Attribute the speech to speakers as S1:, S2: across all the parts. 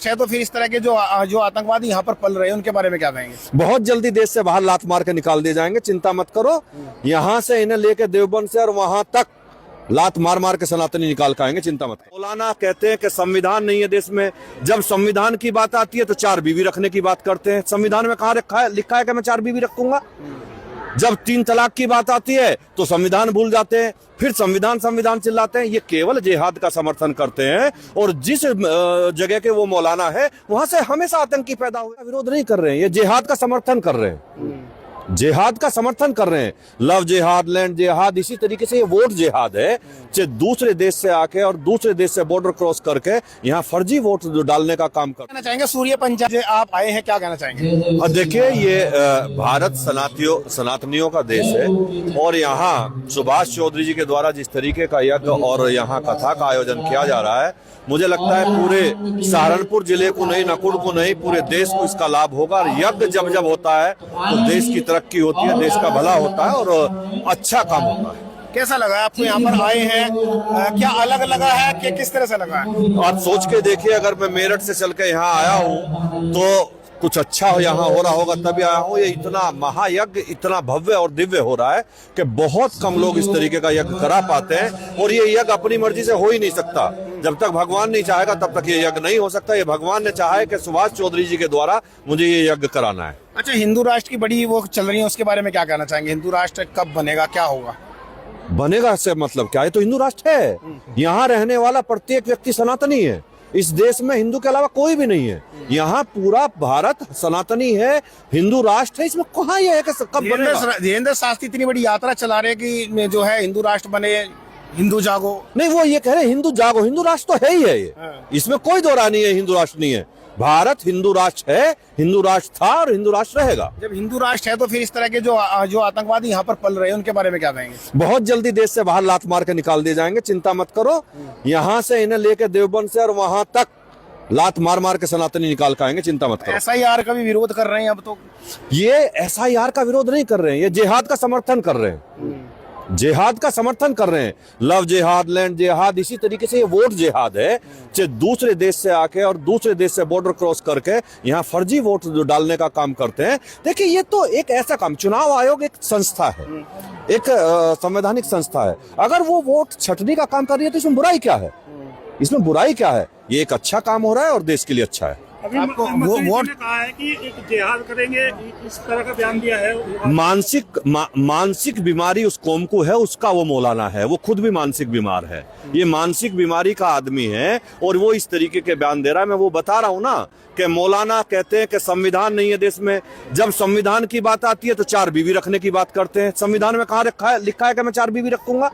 S1: राष्ट्र है तो फिर इस तरह के जो जो आतंकवादी यहाँ पर पल रहे हैं उनके बारे में क्या कहेंगे?
S2: बहुत जल्दी देश से बाहर लात मार के निकाल दिए जाएंगे, चिंता मत करो। यहाँ से इन्हें लेके देवबंद से और वहां तक लात मार मार के सनातनी निकाल के आएंगे, चिंता मत करो। मौलाना कहते हैं कि संविधान नहीं है देश में। जब संविधान की बात आती है तो 4 बीवी रखने की बात करते हैं। संविधान में कहाँ लिखा है कि मैं 4 बीवी रखूंगा? जब 3 तलाक की बात आती है तो संविधान भूल जाते हैं, फिर संविधान चिल्लाते हैं। ये केवल जिहाद का समर्थन करते हैं और जिस जगह के वो मौलाना है वहां से हमेशा आतंकी पैदा हुआ। विरोध नहीं कर रहे हैं, ये जिहाद का समर्थन कर रहे हैं, जिहाद का समर्थन कर रहे हैं। लव जिहाद, लैंड जिहाद, इसी तरीके से ये वोट जिहाद है। दूसरे देश से आके और दूसरे देश से बॉर्डर क्रॉस करके यहाँ फर्जी वोट डालने का काम कर।
S1: कहना चाहेंगे सूर्य पंचायत आप आए हैं, क्या कहना चाहेंगे?
S2: और देखिए, ये भारत सनातनियों का देश है और यहाँ सुभाष चौधरी जी के द्वारा जिस तरीके का यज्ञ और यहाँ कथा का आयोजन किया जा रहा है, मुझे लगता है पूरे सहारनपुर जिले को नहीं, नकुड़ को नहीं, पूरे देश को इसका लाभ होगा। और यज्ञ जब होता है तो देश की तरक्की होती है, देश का भला होता है और अच्छा काम होता है।
S1: कैसा लगा आपको यहाँ पर आए हैं? क्या अलग लगा है कि किस तरह से लगा है?
S2: आप सोच के देखिए, अगर मैं मेरठ से चल के यहाँ आया हूँ तो कुछ अच्छा यहाँ हो रहा होगा तभी आया हूँ। ये इतना महायज्ञ, इतना भव्य और दिव्य हो रहा है कि बहुत कम लोग इस तरीके का यज्ञ करा पाते हैं। और ये यज्ञ अपनी मर्जी से हो ही नहीं सकता। जब तक भगवान नहीं चाहेगा तब तक ये यज्ञ नहीं हो सकता। ये भगवान ने चाहा है कि सुभाष चौधरी जी के द्वारा मुझे ये यज्ञ कराना है।
S1: अच्छा, हिंदू राष्ट्र की बड़ी वो चल रही है, उसके बारे में क्या कहना चाहेंगे? हिंदू राष्ट्र कब बनेगा, क्या होगा?
S2: बनेगा से मतलब क्या है? तो हिंदू राष्ट्र है। यहाँ रहने वाला प्रत्येक व्यक्ति सनातनी है। इस देश में हिंदू के अलावा कोई भी नहीं है। यहाँ पूरा भारत सनातनी है, हिंदू राष्ट्र है। इसमें कहाँ ये है कि कब बनेगा?
S1: धीरेन्द्र शास्त्री इतनी बड़ी यात्रा चला रहे कि जो है हिंदू राष्ट्र बने, हिंदू जागो।
S2: नहीं, वो ये कह रहे हिंदू जागो। हिंदू राष्ट्र तो है ही है ये, इसमें कोई दो राय नहीं है। हिंदू राष्ट्र नहीं है, भारत हिंदू राष्ट्र है, हिंदू राष्ट्र था और हिंदू राष्ट्र रहेगा।
S1: जब हिंदू राष्ट्र है तो फिर इस तरह के जो आतंकवादी यहाँ पर पल रहे हैं उनके बारे में क्या कहेंगे?
S2: बहुत जल्दी देश से बाहर लात मार के निकाल दिए जाएंगे, चिंता मत करो। यहाँ से इन्हें लेके देवबंद से और वहां तक लात मार मार के सनातनी निकाल के आएंगे, चिंता मत करो।
S1: SIR का भी विरोध कर रहे हैं अब तो।
S2: ये SIR का विरोध नहीं कर रहे हैं, ये जिहाद का समर्थन कर रहे हैं, जिहाद का समर्थन कर रहे हैं। लव जिहाद, लैंड जिहाद, इसी तरीके से ये वोट जिहाद है। दूसरे देश से आके और दूसरे देश से बॉर्डर क्रॉस करके यहाँ फर्जी वोट डालने का काम करते हैं। देखिए, ये तो एक ऐसा काम, चुनाव आयोग एक संस्था है, एक संवैधानिक संस्था है। अगर वो वोट छटने का काम कर रही है तो इसमें बुराई क्या है? इसमें बुराई क्या है? ये एक अच्छा काम हो रहा है और देश के लिए अच्छा है।
S3: आपको वो वोट कहा है कि एक जिहाद करेंगे, इस तरह का बयान दिया है।
S2: मानसिक बीमारी उस कौम को है, उसका वो मौलाना है। वो खुद भी मानसिक बीमार है, ये मानसिक बीमारी का आदमी है और वो इस तरीके के बयान दे रहा है। मैं वो बता रहा हूँ ना कि मौलाना कहते हैं कि संविधान नहीं है देश में। जब संविधान की बात आती है तो 4 बीवी रखने की बात करते हैं। संविधान में कहाँ लिखा है कि मैं 4 बीवी रखूंगा?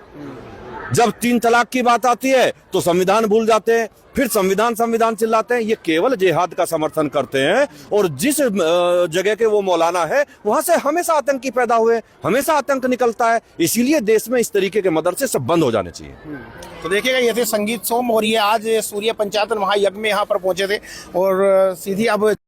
S2: जब 3 तलाक की बात आती है तो संविधान भूल जाते हैं, फिर संविधान चिल्लाते हैं। ये केवल जिहाद का समर्थन करते हैं और जिस जगह के वो मौलाना है वहां से हमेशा आतंकी पैदा हुए, हमेशा आतंक निकलता है। इसीलिए देश में इस तरीके के मदरसे सब बंद हो जाने चाहिए।
S1: तो देखिएगा, ये थे संगीत सोम और ये आज सूर्य पंचायत महायज्ञ में यहाँ पर पहुंचे थे और सीधी अब